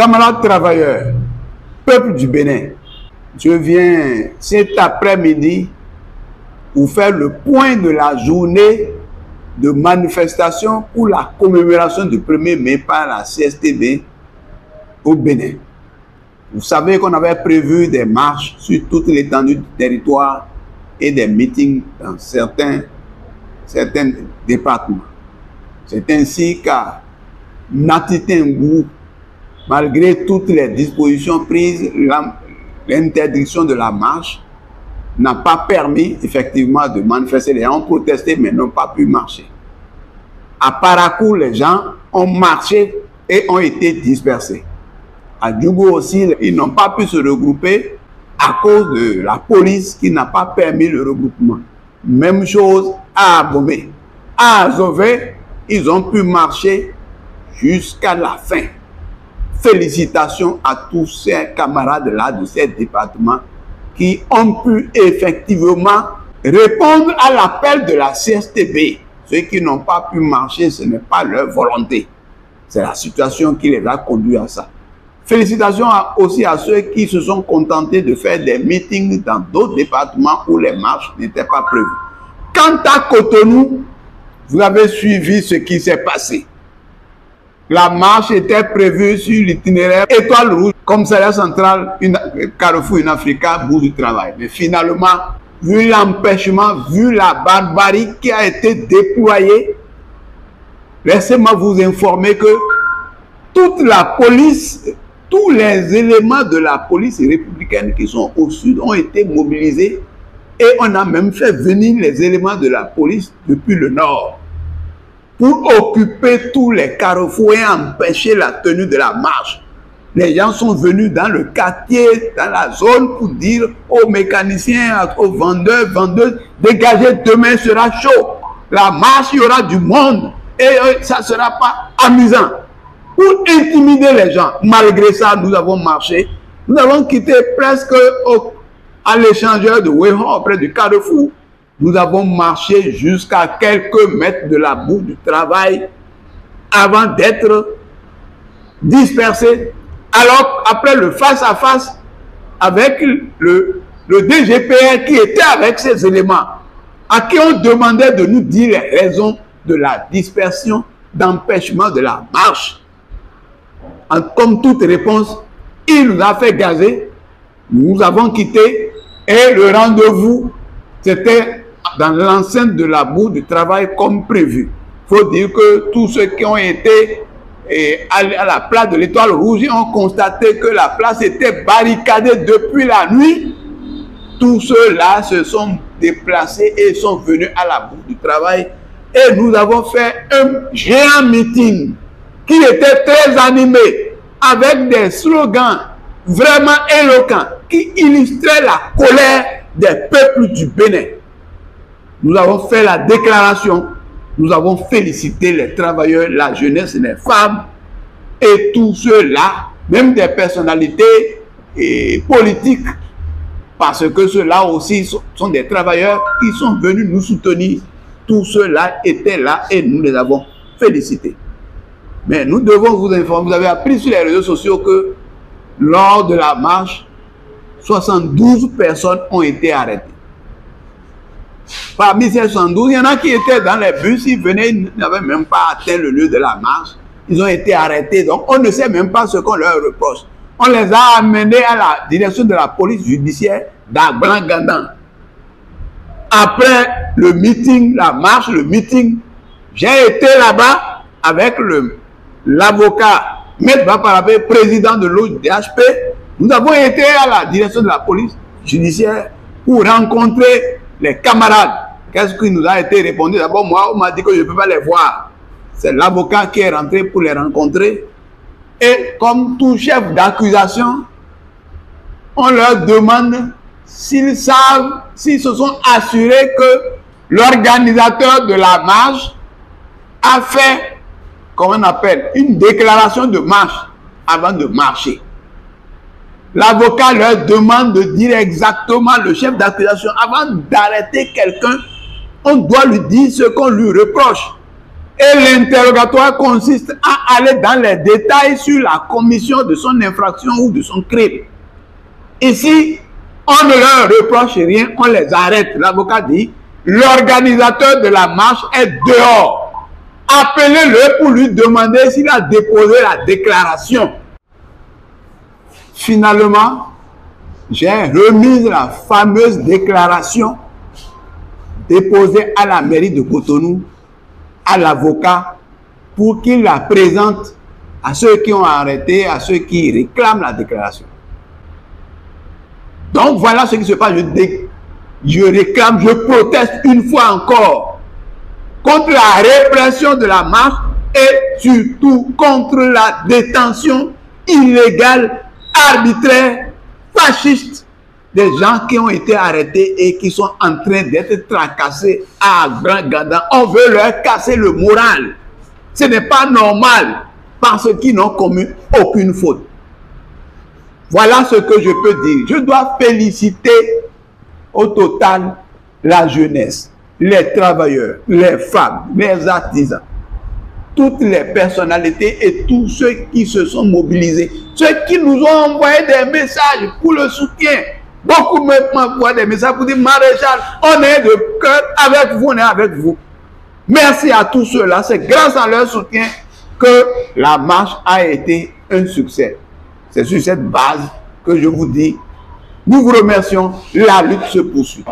Camarades travailleurs, peuple du Bénin, je viens cet après-midi pour faire le point de la journée de manifestation pour la commémoration du 1er mai par la CSTB au Bénin. Vous savez qu'on avait prévu des marches sur toute l'étendue du territoire et des meetings dans certains départements. C'est ainsi qu'à Natitingou, malgré toutes les dispositions prises, l'interdiction de la marche n'a pas permis effectivement de manifester. Les gens ont protesté mais n'ont pas pu marcher. À Parakou, les gens ont marché et ont été dispersés. À Djougou aussi, ils n'ont pas pu se regrouper à cause de la police qui n'a pas permis le regroupement. Même chose à Abomey. À Azové, ils ont pu marcher jusqu'à la fin. Félicitations à tous ces camarades-là de ces départements qui ont pu effectivement répondre à l'appel de la CSTB. Ceux qui n'ont pas pu marcher, ce n'est pas leur volonté. C'est la situation qui les a conduits à ça. Félicitations aussi à ceux qui se sont contentés de faire des meetings dans d'autres départements où les marches n'étaient pas prévues. Quant à Cotonou, vous avez suivi ce qui s'est passé. La marche était prévue sur l'itinéraire Étoile Rouge, commissariat central, Carrefour Africa, bout du travail. Mais finalement, vu l'empêchement, vu la barbarie qui a été déployée, laissez-moi vous informer que toute la police, tous les éléments de la police républicaine qui sont au sud ont été mobilisés et on a même fait venir les éléments de la police depuis le nord pour occuper tous les carrefours et empêcher la tenue de la marche. Les gens sont venus dans le quartier, dans la zone pour dire aux mécaniciens, aux vendeurs, vendeuses, dégagez, demain sera chaud. La marche, il y aura du monde et ça ne sera pas amusant. Pour intimider les gens. Malgré ça, nous avons marché. Nous avons quitté presque à l'échangeur de Wehon, près du Carrefour. Nous avons marché jusqu'à quelques mètres de la boue du travail avant d'être dispersés. Alors, après le face-à-face avec le DGPR qui était avec ces éléments, à qui on demandait de nous dire les raisons de la dispersion, d'empêchement de la marche. Comme toute réponse, il nous a fait gazer, nous avons quitté et le rendez-vous, c'était dans l'enceinte de la boue du travail comme prévu. Il faut dire que tous ceux qui ont été à la place de l'Étoile Rouge ont constaté que la place était barricadée depuis la nuit. Tous ceux-là se sont déplacés et sont venus à la boue du travail et nous avons fait un géant meeting qui était très animé, avec des slogans vraiment éloquents, qui illustraient la colère des peuples du Bénin. Nous avons fait la déclaration, nous avons félicité les travailleurs, la jeunesse, les femmes, et tous ceux-là, même des personnalités politiques, parce que ceux-là aussi sont des travailleurs qui sont venus nous soutenir. Tous ceux-là étaient là et nous les avons félicités. Mais nous devons vous informer, vous avez appris sur les réseaux sociaux que lors de la marche, 72 personnes ont été arrêtées. Parmi ces 72, il y en a qui étaient dans les bus, ils venaient, ils n'avaient même pas atteint le lieu de la marche. Ils ont été arrêtés, donc on ne sait même pas ce qu'on leur reproche. On les a amenés à la direction de la police judiciaire d'Agban-Gandan. Après le meeting, la marche, le meeting, j'ai été là-bas avec l'avocat Maître Baparabé, président de l'ODHP. Nous avons été à la direction de la police judiciaire pour rencontrer les camarades. Qu'est-ce qui nous a été répondu? D'abord, moi, on m'a dit que je ne peux pas les voir. C'est l'avocat qui est rentré pour les rencontrer. Et comme tout chef d'accusation, on leur demande s'ils savent, s'ils se sont assurés que l'organisateur de la marche a fait, comment on appelle, une déclaration de marche avant de marcher. L'avocat leur demande de dire exactement le chef d'accusation. Avant d'arrêter quelqu'un, on doit lui dire ce qu'on lui reproche. Et l'interrogatoire consiste à aller dans les détails sur la commission de son infraction ou de son crime. Ici, on ne leur reproche rien, on les arrête. L'avocat dit, l'organisateur de la marche est dehors. Appelez-le pour lui demander s'il a déposé la déclaration. Finalement, j'ai remis la fameuse déclaration déposée à la mairie de Cotonou, à l'avocat, pour qu'il la présente à ceux qui ont arrêté, à ceux qui réclament la déclaration. Donc voilà ce qui se passe. Je réclame, je proteste une fois encore contre la répression de la marche et surtout contre la détention illégale, arbitraire, fasciste des gens qui ont été arrêtés et qui sont en train d'être tracassés à grand gada. On veut leur casser le moral. Ce n'est pas normal parce qu'ils n'ont commis aucune faute. Voilà ce que je peux dire. Je dois féliciter au total la jeunesse, les travailleurs, les femmes, les artisans, toutes les personnalités et tous ceux qui se sont mobilisés, ceux qui nous ont envoyé des messages pour le soutien. Beaucoup m'envoient des messages pour dire, Maréchal, on est de cœur avec vous, on est avec vous. Merci à tous ceux-là. C'est grâce à leur soutien que la marche a été un succès. C'est sur cette base que je vous dis, nous vous remercions, la lutte se poursuit.